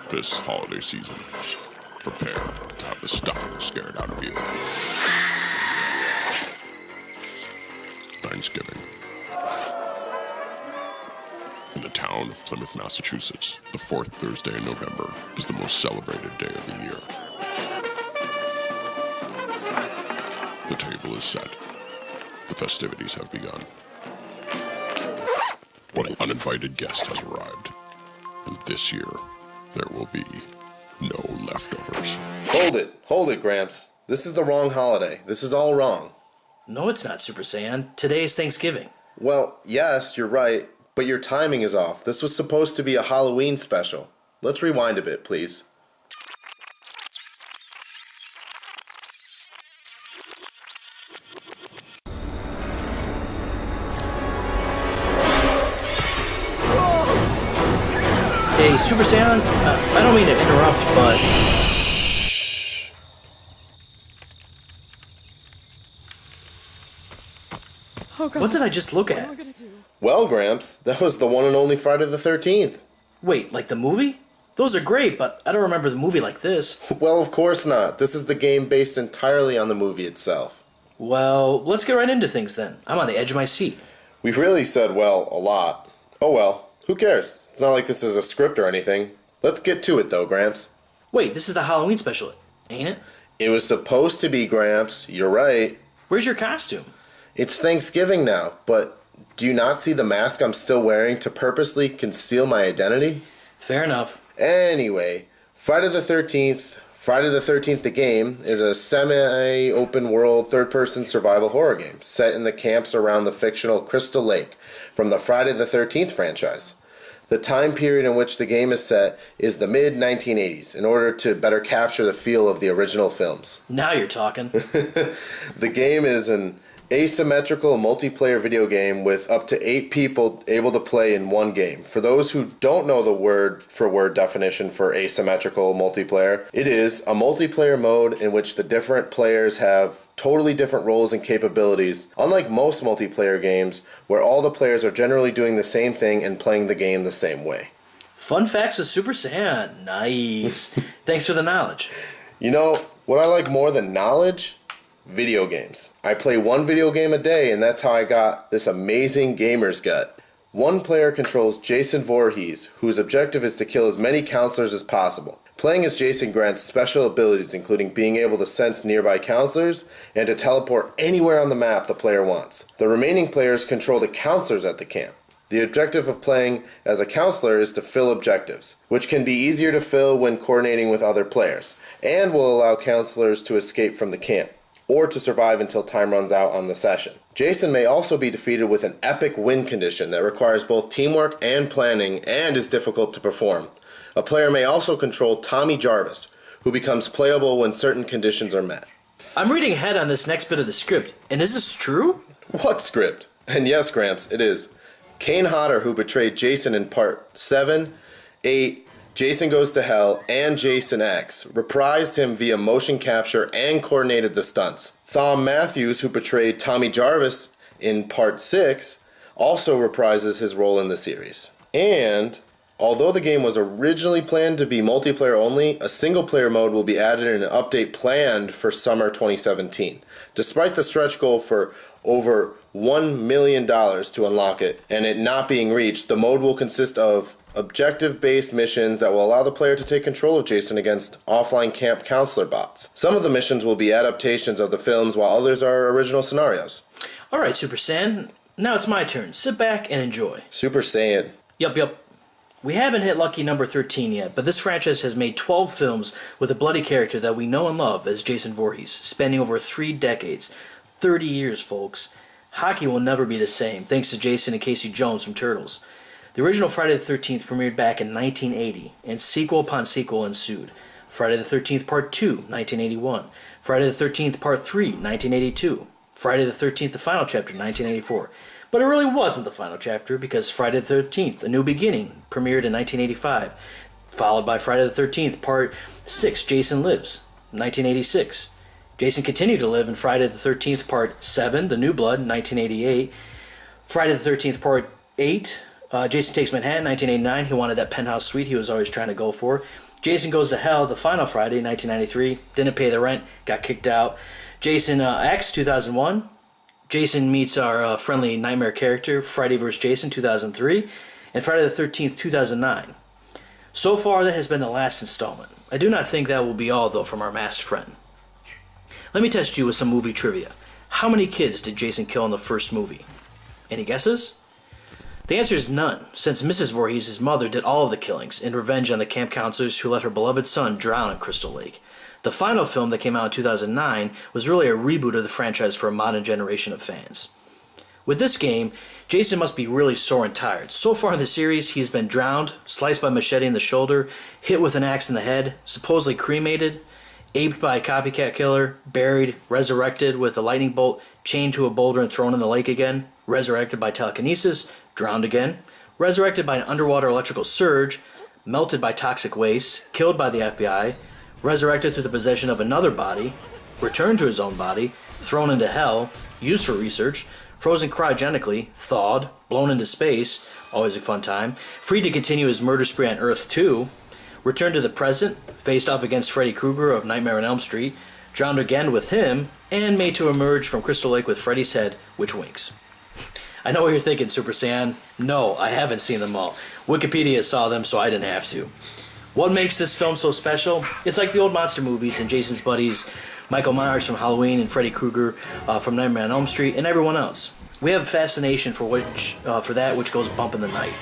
This holiday season, prepare to have the stuffing scared out of you. Thanksgiving. In the town of Plymouth, Massachusetts, the fourth Thursday in November is the most celebrated day of the year. The table is set. The festivities have begun. One uninvited guest has arrived. And this year, there will be no leftovers. Hold it, Gramps. This is the wrong holiday. This is all wrong. No, it's not, Super Saiyan. Today is Thanksgiving. Well, yes, you're right, but your timing is off. This was supposed to be a Halloween special. Let's rewind a bit, please. Hey, Super Saiyan, I don't mean to interrupt, but... Shh. Oh God. What did I just look What at? am I gonna do? Well, Gramps, that was the one and only Friday the 13th. Wait, like the movie? Those are great, but I don't remember the movie like this. Well, of course not. This is the game based entirely on the movie itself. Well, let's get right into things then. I'm on the edge of my seat. We've really said, well, a lot. Oh well, who cares? It's not like this is a script or anything. Let's get to it though, Gramps. Wait, this is the Halloween special, ain't it? It was supposed to be, Gramps. You're right. Where's your costume? It's Thanksgiving now, but do you not see the mask I'm still wearing to purposely conceal my identity? Fair enough. Anyway, Friday the 13th the game, is a semi-open world third-person survival horror game set in the camps around the fictional Crystal Lake from the Friday the 13th franchise. The time period in which the game is set is the mid-1980s in order to better capture the feel of the original films. Now you're talking. The game is an asymmetrical multiplayer video game with up to 8 people able to play in one game. For those who don't know the word-for-word definition for asymmetrical multiplayer, it is a multiplayer mode in which the different players have totally different roles and capabilities, unlike most multiplayer games where all the players are generally doing the same thing and playing the game the same way. Fun facts with Super Saiyan. Nice. Thanks for the knowledge. You know, what I like more than knowledge? Video games. I play one video game a day, and that's how I got this amazing gamer's gut. One player controls Jason Voorhees, whose objective is to kill as many counselors as possible. Playing as Jason grants special abilities, including being able to sense nearby counselors and to teleport anywhere on the map the player wants. The remaining players control the counselors at the camp. The objective of playing as a counselor is to fill objectives, which can be easier to fill when coordinating with other players, and will allow counselors to escape from the camp, or to survive until time runs out on the session. Jason may also be defeated with an epic win condition that requires both teamwork and planning and is difficult to perform. A player may also control Tommy Jarvis, who becomes playable when certain conditions are met. I'm reading ahead on this next bit of the script, and is this true? What script? And yes, Gramps, it is. Kane Hodder, who betrayed Jason in part 7, 8, Jason Goes to Hell, and Jason X, reprised him via motion capture and coordinated the stunts. Thom Matthews, who portrayed Tommy Jarvis in Part 6, also reprises his role in the series. And, although the game was originally planned to be multiplayer only, a single-player mode will be added in an update planned for summer 2017. Despite the stretch goal for over $1 million to unlock it, and it not being reached, the mode will consist of objective-based missions that will allow the player to take control of Jason against offline camp counselor bots. Some of the missions will be adaptations of the films, while others are original scenarios. Alright, Super Saiyan. Now it's my turn. Sit back and enjoy. Super Saiyan. Yup. We haven't hit lucky number 13 yet, but this franchise has made 12 films with a bloody character that we know and love as Jason Voorhees, spanning over 3 decades. 30 years, folks. Hockey will never be the same, thanks to Jason and Casey Jones from Turtles. The original Friday the 13th premiered back in 1980, and sequel upon sequel ensued. Friday the 13th Part 2, 1981. Friday the 13th Part 3, 1982. Friday the 13th The Final Chapter, 1984. But it really wasn't the final chapter, because Friday the 13th, A New Beginning, premiered in 1985, followed by Friday the 13th Part 6, Jason Lives, 1986. Jason continued to live in Friday the 13th Part 7, The New Blood, 1988. Friday the 13th Part 8, Jason Takes Manhattan, 1989. He wanted that penthouse suite he was always trying to go for. Jason Goes to Hell, the final Friday, 1993. Didn't pay the rent, got kicked out. Jason X, 2001. Jason Meets Our Friendly Nightmare Character, Friday vs. Jason, 2003. And Friday the 13th, 2009. So far, that has been the last installment. I do not think that will be all, though, from our masked friend. Let me test you with some movie trivia. How many kids did Jason kill in the first movie? Any guesses? The answer is none, since Mrs. Voorhees, his mother, did all of the killings in revenge on the camp counselors who let her beloved son drown in Crystal Lake. The final film that came out in 2009 was really a reboot of the franchise for a modern generation of fans. With this game, Jason must be really sore and tired. So far in the series, he's been drowned, sliced by a machete in the shoulder, hit with an axe in the head, supposedly cremated, aped by a copycat killer, buried, resurrected with a lightning bolt, chained to a boulder and thrown in the lake again, resurrected by telekinesis, drowned again, resurrected by an underwater electrical surge, melted by toxic waste, killed by the FBI, resurrected through the possession of another body, returned to his own body, thrown into hell, used for research, frozen cryogenically, thawed, blown into space, always a fun time, free to continue his murder spree on Earth 2, returned to the present, faced off against Freddy Krueger of Nightmare on Elm Street, drowned again with him, and made to emerge from Crystal Lake with Freddy's head, which winks. I know what you're thinking, Super Saiyan. No, I haven't seen them all. Wikipedia saw them, so I didn't have to. What makes this film so special? It's like the old monster movies and Jason's buddies, Michael Myers from Halloween and Freddy Krueger from Nightmare on Elm Street, and everyone else. We have a fascination for that which goes bump in the night.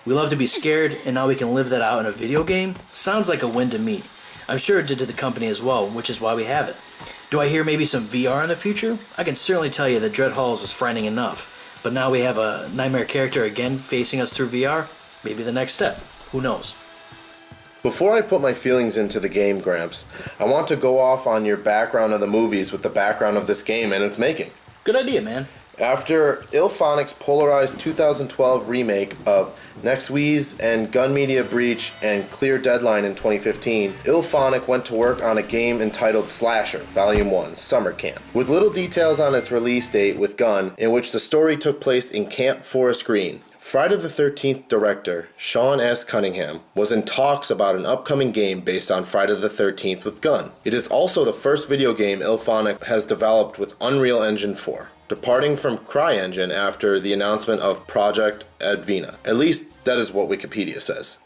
We love to be scared, and now we can live that out in a video game? Sounds like a win to me. I'm sure it did to the company as well, which is why we have it. Do I hear maybe some VR in the future? I can certainly tell you that Dread Halls was frightening enough. But now we have a nightmare character again facing us through VR? Maybe the next step. Who knows? Before I put my feelings into the game, Gramps, I want to go off on your background of the movies with the background of this game and its making. Good idea, man. After IllFonic's polarized 2012 remake of Nextweez and Gun Media Breach and Clear Deadline in 2015, IllFonic went to work on a game entitled Slasher, Volume 1, Summer Camp, with little details on its release date with Gun, in which the story took place in Camp Forest Green. Friday the 13th director, Sean S. Cunningham, was in talks about an upcoming game based on Friday the 13th with Gun. It is also the first video game IllFonic has developed with Unreal Engine 4. Departing from CryEngine after the announcement of Project Advena. At least, that is what Wikipedia says.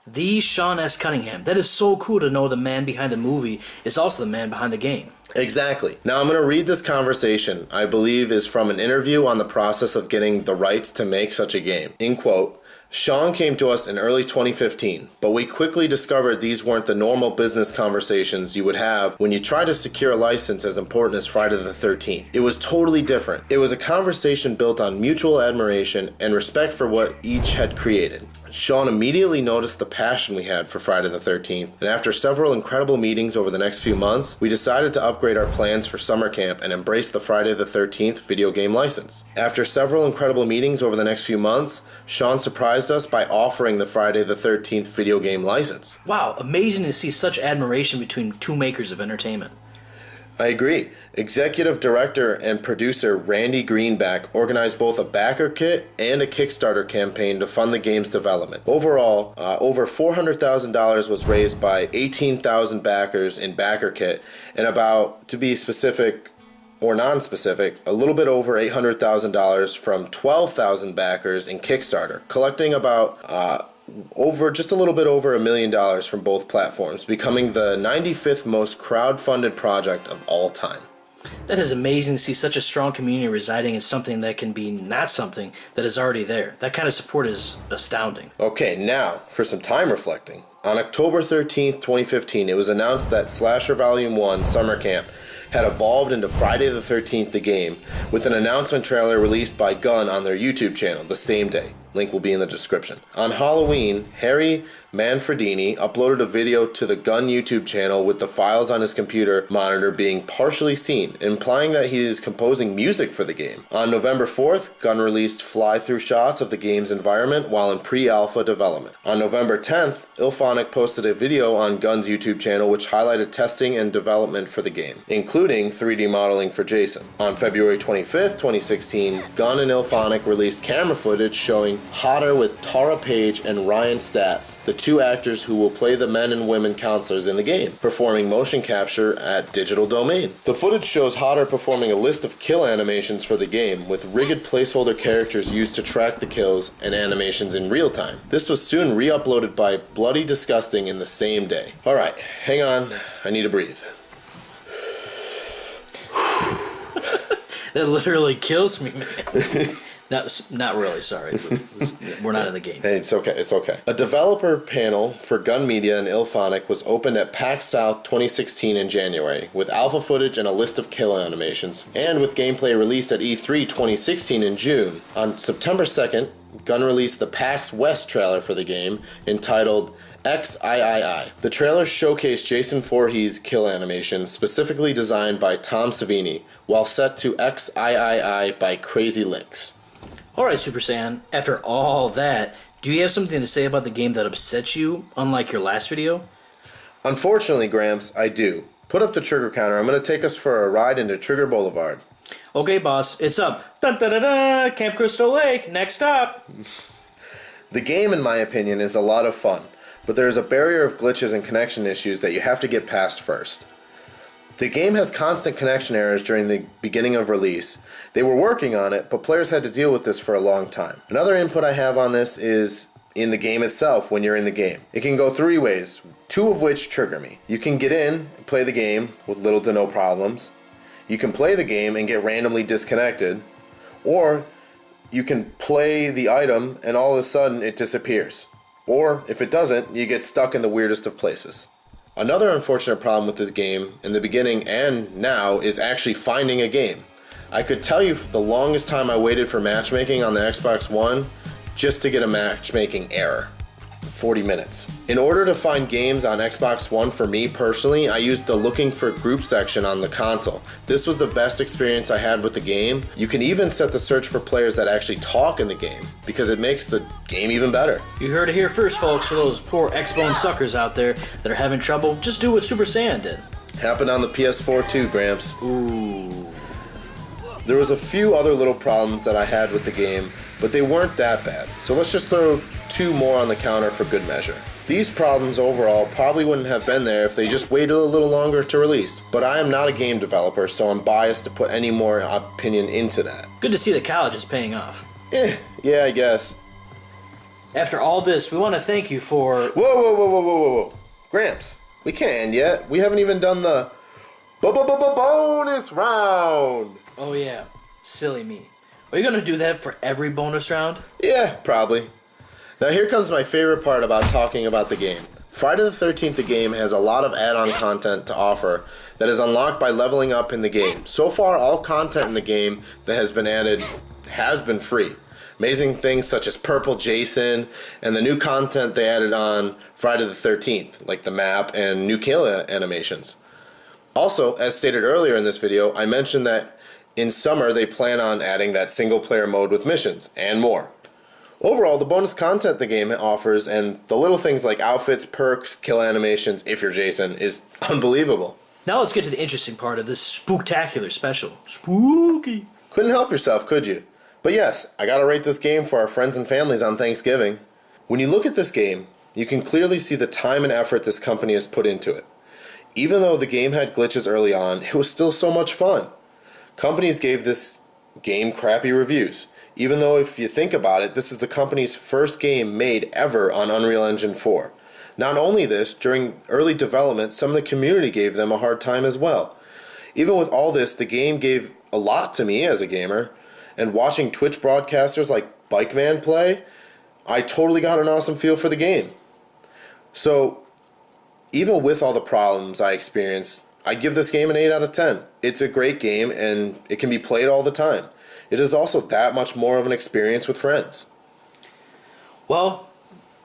The Sean S. Cunningham. That is so cool to know the man behind the movie is also the man behind the game. Exactly. Now I'm going to read this conversation, I believe is from an interview on the process of getting the rights to make such a game. In quote, Sean came to us in early 2015, but we quickly discovered these weren't the normal business conversations you would have when you try to secure a license as important as Friday the 13th. It was totally different. It was a conversation built on mutual admiration and respect for what each had created. Sean immediately noticed the passion we had for Friday the 13th, and after several incredible meetings over the next few months, we decided to upgrade our plans for summer camp and embrace the Friday the 13th video game license. After several incredible meetings over the next few months, Sean surprised us by offering the Friday the 13th video game license. Wow, amazing to see such admiration between two makers of entertainment. I agree. Executive director and producer Randy Greenback organized both a backer kit and a Kickstarter campaign to fund the game's development. Overall, over $400,000 was raised by 18,000 backers in backer kit, and about, to be specific or non-specific, a little bit over $800,000 from 12,000 backers in Kickstarter, collecting about just a little bit over $1 million from both platforms, becoming the 95th most crowd-funded project of all time. That is amazing to see such a strong community residing in something that can be not something that is already there. That kind of support is astounding. Okay, now for some time reflecting. On October 13th, 2015, it was announced that Slasher Volume 1 Summer Camp had evolved into Friday the 13th the game, with an announcement trailer released by Gun on their YouTube channel the same day. Link will be in the description. On Halloween, Harry Manfredini uploaded a video to the Gun YouTube channel with the files on his computer monitor being partially seen, implying that he is composing music for the game. On November 4th, Gun released fly-through shots of the game's environment while in pre-alpha development. On November 10th, IllFonic posted a video on Gun's YouTube channel which highlighted testing and development for the game, including 3D modeling for Jason. On February 25th, 2016, Gun and IllFonic released camera footage showing Hodder with Tara Page and Ryan Stats, the 2 actors who will play the men and women counselors in the game, performing motion capture at Digital Domain. The footage shows Hodder performing a list of kill animations for the game, with rigged placeholder characters used to track the kills and animations in real time. This was soon re-uploaded by Bloody Disgusting in the same day. Alright, hang on, I need to breathe. That literally kills me, man. Not really, sorry. We're not in the game. Hey, it's okay. A developer panel for Gun Media and IllFonic was opened at PAX South 2016 in January, with alpha footage and a list of kill animations, and with gameplay released at E3 2016 in June. On September 2nd, Gun released the PAX West trailer for the game, entitled XIII. The trailer showcased Jason Voorhees' kill animation, specifically designed by Tom Savini, while set to XIII by Crazy Licks. Alright, Super Saiyan, after all that, do you have something to say about the game that upsets you, unlike your last video? Unfortunately, Gramps, I do. Put up the trigger counter. I'm going to take us for a ride into Trigger Boulevard. Okay, boss, it's up. Dun, dun, dun, dun, Camp Crystal Lake, next stop. The game, in my opinion, is a lot of fun, but there is a barrier of glitches and connection issues that you have to get past first. The game has constant connection errors during the beginning of release. They were working on it, but players had to deal with this for a long time. Another input I have on this is in the game itself when you're in the game. It can go 3 ways, 2 of which trigger me. You can get in and play the game with little to no problems. You can play the game and get randomly disconnected. Or you can play the item and all of a sudden it disappears. Or if it doesn't, you get stuck in the weirdest of places. Another unfortunate problem with this game, in the beginning and now, is actually finding a game. I could tell you for the longest time I waited for matchmaking on the Xbox One just to get a matchmaking error. 40 minutes. In order to find games on Xbox One, for me personally, I used the looking for group section on the console. This was the best experience I had with the game. You can even set the search for players that actually talk in the game, because it makes the game even better. You heard it here first, folks. For those poor X-Bone suckers out there that are having trouble, just do what Super Saiyan did. Happened on the PS4 too, Gramps. Ooh. There was a few other little problems that I had with the game, but they weren't that bad. So let's just throw 2 more on the counter for good measure. These problems overall probably wouldn't have been there if they just waited a little longer to release. But I am not a game developer, so I'm biased to put any more opinion into that. Good to see that college is paying off. Yeah, I guess. After all this, we want to thank you for... Whoa. Gramps, we can't end yet. We haven't even done the bonus round. Oh yeah, silly me. Are you going to do that for every bonus round? Yeah, probably. Now here comes my favorite part about talking about the game. Friday the 13th, the game has a lot of add-on content to offer that is unlocked by leveling up in the game. So far, all content in the game that has been added has been free. Amazing things such as Purple Jason and the new content they added on Friday the 13th, like the map and new kill animations. Also, as stated earlier in this video, I mentioned that in summer, they plan on adding that single-player mode with missions, and more. Overall, the bonus content the game offers, and the little things like outfits, perks, kill animations, if you're Jason, is unbelievable. Now let's get to the interesting part of this spooktacular special. Spooky! Couldn't help yourself, could you? But yes, I gotta rate this game for our friends and families on Thanksgiving. When you look at this game, you can clearly see the time and effort this company has put into it. Even though the game had glitches early on, it was still so much fun. Companies gave this game crappy reviews, even though if you think about it, this is the company's first game made ever on Unreal Engine 4. Not only this, during early development, some of the community gave them a hard time as well. Even with all this, the game gave a lot to me as a gamer, and watching Twitch broadcasters like Bikeman play, I totally got an awesome feel for the game. So, even with all the problems I experienced, I give this game an 8 out of 10. It's a great game and it can be played all the time. It is also that much more of an experience with friends. Well,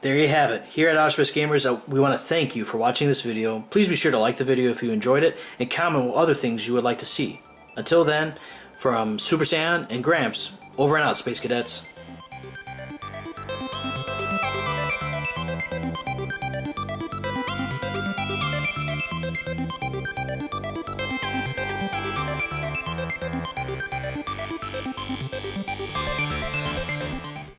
there you have it. Here at Auspicious Gamers, we want to thank you for watching this video. Please be sure to like the video if you enjoyed it and comment what other things you would like to see. Until then, from Super Saiyan and Gramps, over and out, Space Cadets.